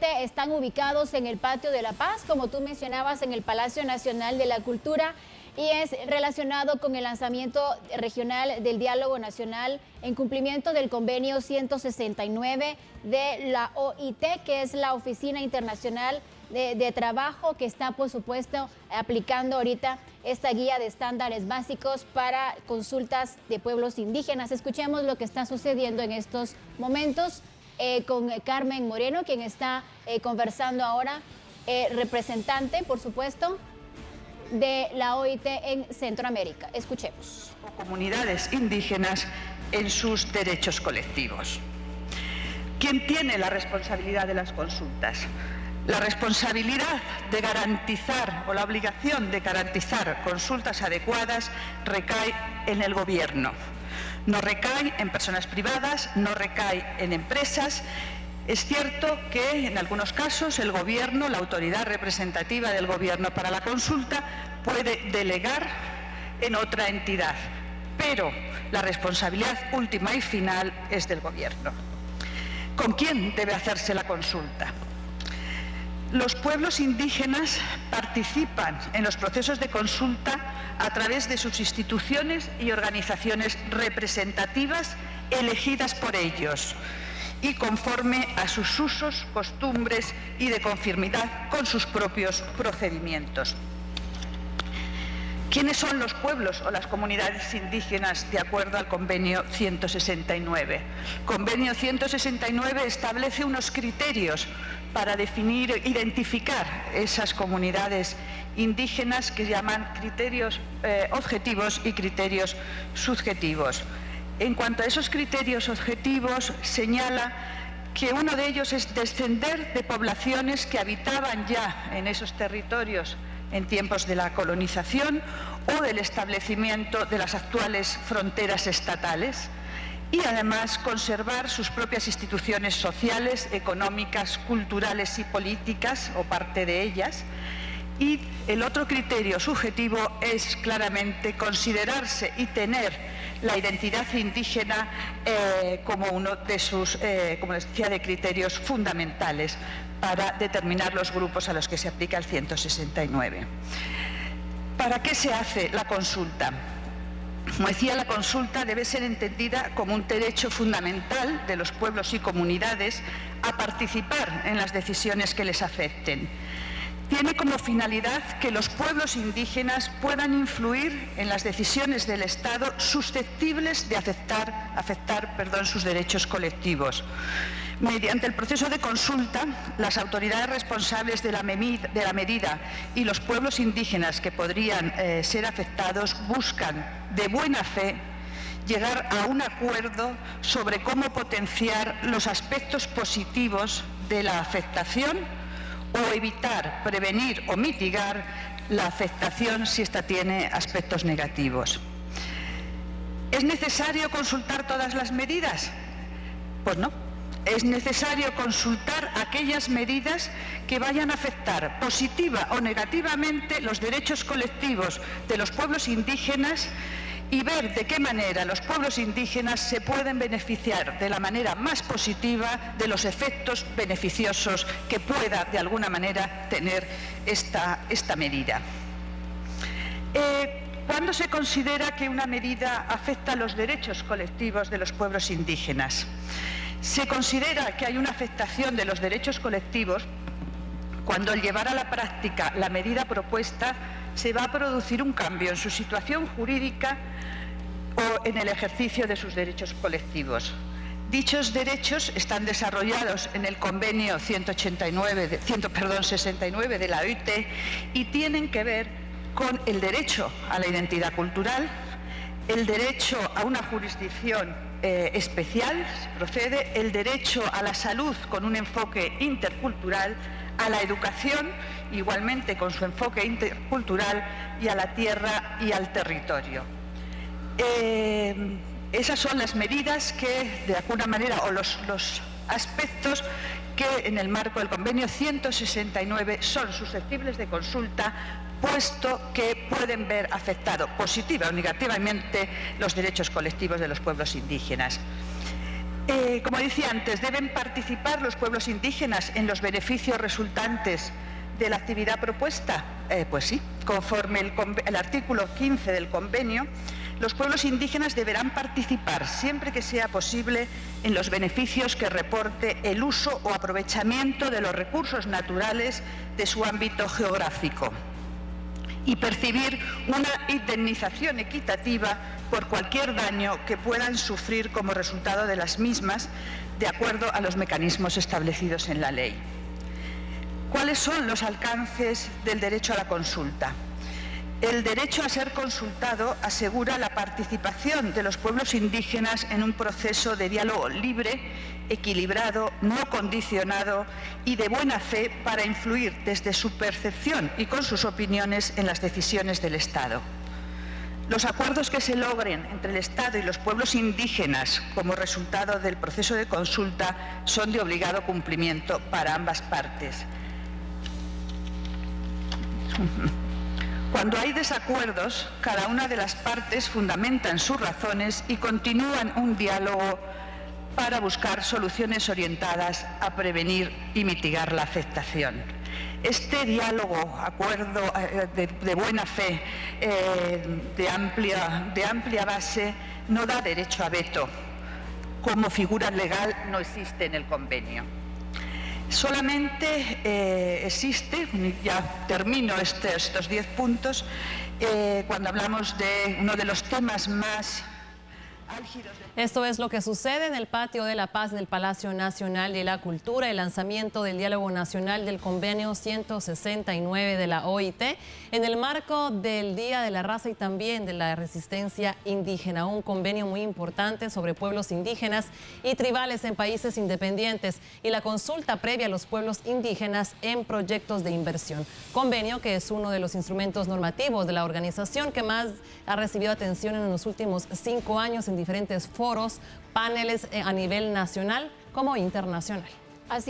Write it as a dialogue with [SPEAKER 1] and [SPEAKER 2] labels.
[SPEAKER 1] Están ubicados en el Patio de la Paz, como tú mencionabas, en el Palacio Nacional de la Cultura, y es relacionado con el lanzamiento regional del Diálogo Nacional en cumplimiento del convenio 169 de la OIT, que es la Oficina Internacional de Trabajo, que está, por supuesto, aplicando ahorita esta guía de estándares básicos para consultas de pueblos indígenas. Escuchemos lo que está sucediendo en estos momentos con Carmen Moreno, quien está conversando ahora, representante, por supuesto, de la OIT en Centroamérica. Escuchemos.
[SPEAKER 2] Comunidades indígenas en sus derechos colectivos. ¿Quién tiene la responsabilidad de las consultas? La responsabilidad de garantizar o la obligación de garantizar consultas adecuadas recae en el gobierno. No recae en personas privadas, no recae en empresas. Es cierto que en algunos casos el gobierno, la autoridad representativa del gobierno para la consulta, puede delegar en otra entidad, pero la responsabilidad última y final es del gobierno. ¿Con quién debe hacerse la consulta? Los pueblos indígenas participan en los procesos de consulta a través de sus instituciones y organizaciones representativas elegidas por ellos y conforme a sus usos, costumbres y de conformidad con sus propios procedimientos. ¿Quiénes son los pueblos o las comunidades indígenas de acuerdo al convenio 169? El convenio 169 establece unos criterios para definir, identificar esas comunidades indígenas que llaman criterios objetivos y criterios subjetivos. En cuanto a esos criterios objetivos, señala que uno de ellos es descender de poblaciones que habitaban ya en esos territorios en tiempos de la colonización o del establecimiento de las actuales fronteras estatales, y además conservar sus propias instituciones sociales, económicas, culturales y políticas, o parte de ellas. Y el otro criterio subjetivo es claramente considerarse y tener la identidad indígena como uno de sus, como les decía, de criterios fundamentales para determinar los grupos a los que se aplica el 169. ¿Para qué se hace la consulta? Como decía, la consulta debe ser entendida como un derecho fundamental de los pueblos y comunidades a participar en las decisiones que les afecten. Tiene como finalidad que los pueblos indígenas puedan influir en las decisiones del Estado susceptibles de afectar sus derechos colectivos. Mediante el proceso de consulta, las autoridades responsables de la medida y los pueblos indígenas que podrían ser afectados buscan de buena fe llegar a un acuerdo sobre cómo potenciar los aspectos positivos de la afectación o evitar, prevenir o mitigar la afectación si ésta tiene aspectos negativos. ¿Es necesario consultar todas las medidas? Pues no. Es necesario consultar aquellas medidas que vayan a afectar positiva o negativamente los derechos colectivos de los pueblos indígenas y ver de qué manera los pueblos indígenas se pueden beneficiar de la manera más positiva de los efectos beneficiosos que pueda de alguna manera tener esta medida. ¿Cuándo se considera que una medida afecta a los derechos colectivos de los pueblos indígenas? Se considera que hay una afectación de los derechos colectivos cuando al llevar a la práctica la medida propuesta se va a producir un cambio en su situación jurídica o en el ejercicio de sus derechos colectivos. Dichos derechos están desarrollados en el convenio 169 de la OIT y tienen que ver con el derecho a la identidad cultural, el derecho a una jurisdicción especial, procede, el derecho a la salud con un enfoque intercultural, a la educación, igualmente con su enfoque intercultural, y a la tierra y al territorio. Esas son las medidas que, de alguna manera, o los aspectos que en el marco del convenio 169 son susceptibles de consulta, puesto que pueden ver afectado positiva o negativamente los derechos colectivos de los pueblos indígenas. Como decía antes, deben participar los pueblos indígenas en los beneficios resultantes de la actividad propuesta. Pues sí, conforme el artículo 15 del convenio, los pueblos indígenas deberán participar siempre que sea posible en los beneficios que reporte el uso o aprovechamiento de los recursos naturales de su ámbito geográfico y percibir una indemnización equitativa por cualquier daño que puedan sufrir como resultado de las mismas, de acuerdo a los mecanismos establecidos en la ley. ¿Cuáles son los alcances del derecho a la consulta? El derecho a ser consultado asegura la participación de los pueblos indígenas en un proceso de diálogo libre, equilibrado, no condicionado y de buena fe para influir desde su percepción y con sus opiniones en las decisiones del Estado. Los acuerdos que se logren entre el Estado y los pueblos indígenas como resultado del proceso de consulta son de obligado cumplimiento para ambas partes. Cuando hay desacuerdos, cada una de las partes fundamentan sus razones y continúan un diálogo para buscar soluciones orientadas a prevenir y mitigar la afectación. Este diálogo, acuerdo de buena fe, de amplia base, no da derecho a veto. Como figura legal no existe en el convenio. Solamente existe, ya termino estos 10 puntos, cuando hablamos de uno de los temas más álgidos.
[SPEAKER 3] Esto es lo que sucede en el Patio de la Paz del Palacio Nacional de la Cultura, el lanzamiento del Diálogo Nacional del Convenio 169 de la OIT, en el marco del Día de la Raza y también de la Resistencia Indígena, un convenio muy importante sobre pueblos indígenas y tribales en países independientes y la consulta previa a los pueblos indígenas en proyectos de inversión. Convenio que es uno de los instrumentos normativos de la organización que más ha recibido atención en los últimos 5 años en diferentes foros, paneles a nivel nacional como internacional.